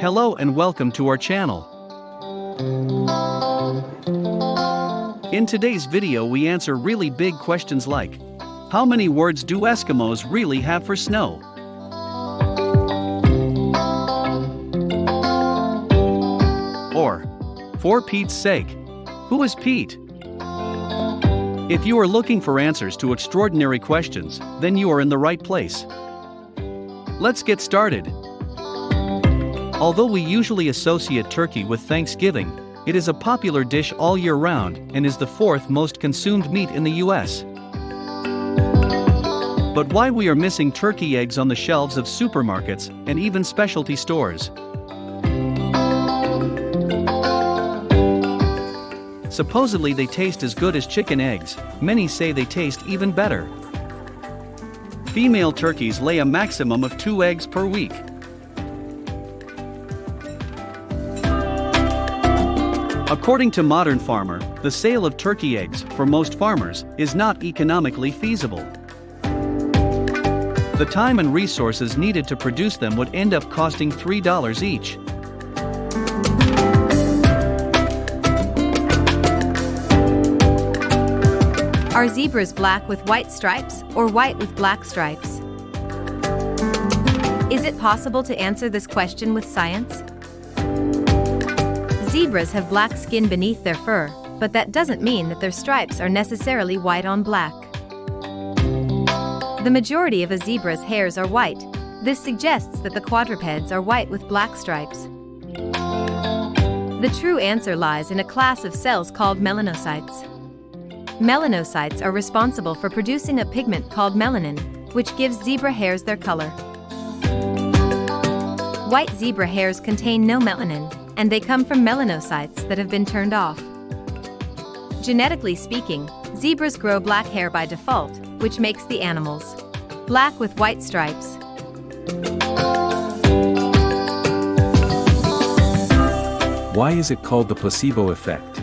Hello and welcome to our channel. In today's video we answer really big questions like, how many words do Eskimos really have for snow? Or, for Pete's sake, who is Pete? If you are looking for answers to extraordinary questions, then you are in the right place. Let's get started. Although we usually associate turkey with Thanksgiving, it is a popular dish all year round and is the fourth most consumed meat in the US. But why we are missing turkey eggs on the shelves of supermarkets and even specialty stores? Supposedly they taste as good as chicken eggs, many say they taste even better. Female turkeys lay a maximum of 2 eggs per week. According to Modern Farmer, the sale of turkey eggs, for most farmers, is not economically feasible. The time and resources needed to produce them would end up costing $3 each. Are zebras black with white stripes or white with black stripes? Is it possible to answer this question with science? Zebras have black skin beneath their fur, but that doesn't mean that their stripes are necessarily white on black. The majority of a zebra's hairs are white. This suggests that the quadrupeds are white with black stripes. The true answer lies in a class of cells called melanocytes. Melanocytes are responsible for producing a pigment called melanin, which gives zebra hairs their color. White zebra hairs contain no melanin, and they come from melanocytes that have been turned off. Genetically speaking, zebras grow black hair by default, which makes the animals black with white stripes. Why is it called the placebo effect?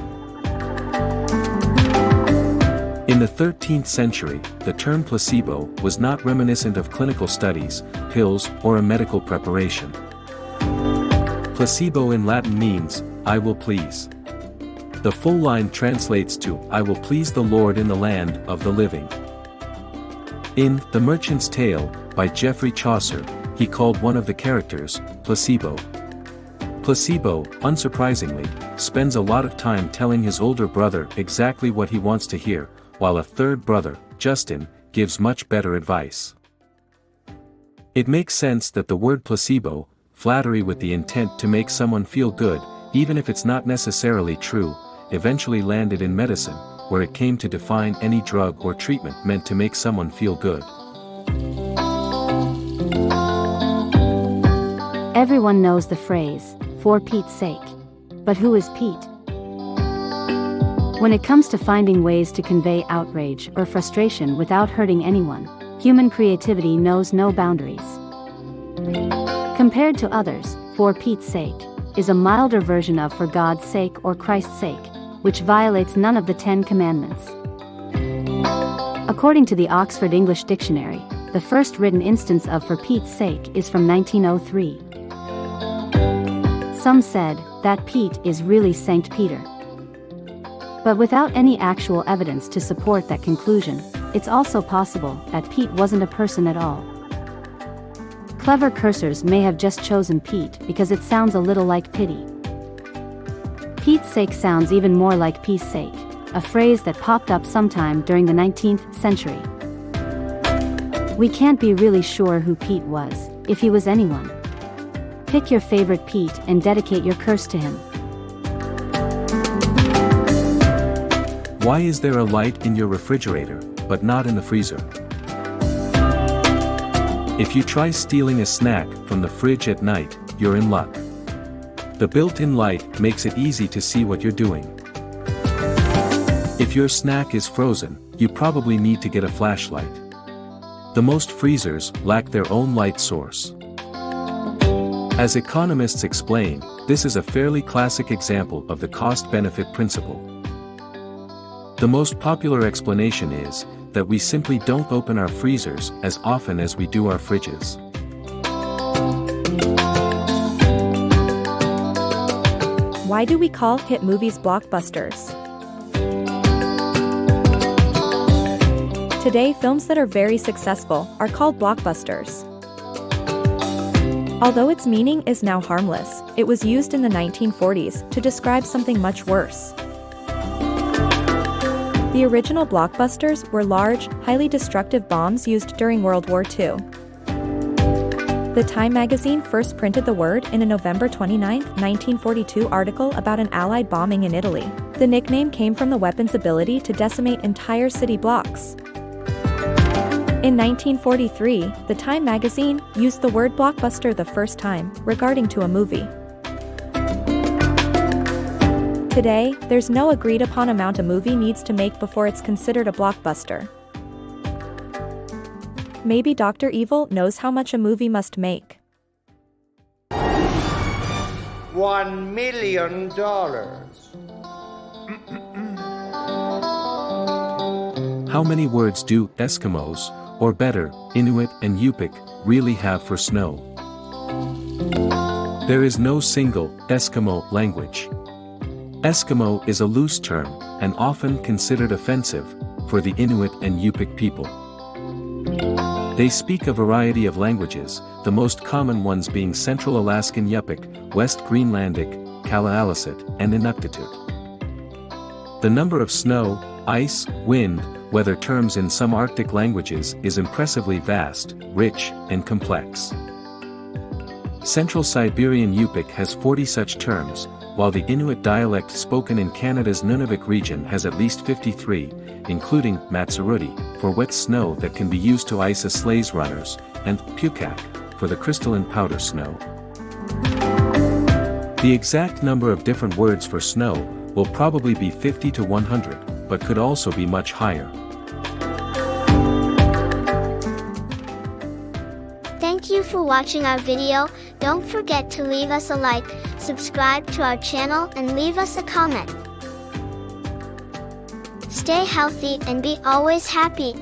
In the 13th century, the term placebo was not reminiscent of clinical studies, pills, or a medical preparation. Placebo in Latin means, I will please. The full line translates to, I will please the Lord in the land of the living. In The Merchant's Tale, by Geoffrey Chaucer, he called one of the characters, Placebo. Placebo, unsurprisingly, spends a lot of time telling his older brother exactly what he wants to hear, while a third brother, Justin, gives much better advice. It makes sense that the word placebo, flattery with the intent to make someone feel good, even if it's not necessarily true, eventually landed in medicine, where it came to define any drug or treatment meant to make someone feel good. Everyone knows the phrase, for Pete's sake. But who is Pete? When it comes to finding ways to convey outrage or frustration without hurting anyone, human creativity knows no boundaries. Compared to others, for Pete's sake is a milder version of for God's sake or Christ's sake, which violates none of the 10 Commandments. According to the Oxford English Dictionary, the first written instance of for Pete's sake is from 1903. Some said that Pete is really Saint Peter. But without any actual evidence to support that conclusion, it's also possible that Pete wasn't a person at all. Clever cursors may have just chosen Pete because it sounds a little like pity. Pete's sake sounds even more like peace sake, a phrase that popped up sometime during the 19th century. We can't be really sure who Pete was, if he was anyone. Pick your favorite Pete and dedicate your curse to him. Why is there a light in your refrigerator, but not in the freezer? If you try stealing a snack from the fridge at night, you're in luck. The built-in light makes it easy to see what you're doing. If your snack is frozen, you probably need to get a flashlight. The most freezers lack their own light source. As economists explain, this is a fairly classic example of the cost-benefit principle. The most popular explanation is that we simply don't open our freezers as often as we do our fridges. Why do we call hit movies blockbusters? Today, films that are very successful are called blockbusters. Although its meaning is now harmless, it was used in the 1940s to describe something much worse. The original blockbusters were large, highly destructive bombs used during World War II. The Time magazine first printed the word in a November 29, 1942 article about an Allied bombing in Italy. The nickname came from the weapon's ability to decimate entire city blocks. In 1943, the Time magazine used the word blockbuster the first time, regarding to a movie. Today, there's no agreed-upon amount a movie needs to make before it's considered a blockbuster. Maybe Dr. Evil knows how much a movie must make. $1 million. How many words do Eskimos, or better, Inuit and Yupik, really have for snow? There is no single Eskimo language. Eskimo is a loose term, and often considered offensive, for the Inuit and Yupik people. They speak a variety of languages, the most common ones being Central Alaskan Yupik, West Greenlandic, Kalaalleq, and Inuktitut. The number of snow, ice, wind, weather terms in some Arctic languages is impressively vast, rich, and complex. Central Siberian Yupik has 40 such terms, while the Inuit dialect spoken in Canada's Nunavik region has at least 53, including Matsuruti, for wet snow that can be used to ice a sleigh's runners, and Pukak, for the crystalline powder snow. The exact number of different words for snow will probably be 50 to 100, but could also be much higher. Thank you for watching our video. Don't forget to leave us a like, subscribe to our channel, and leave us a comment. Stay healthy and be always happy.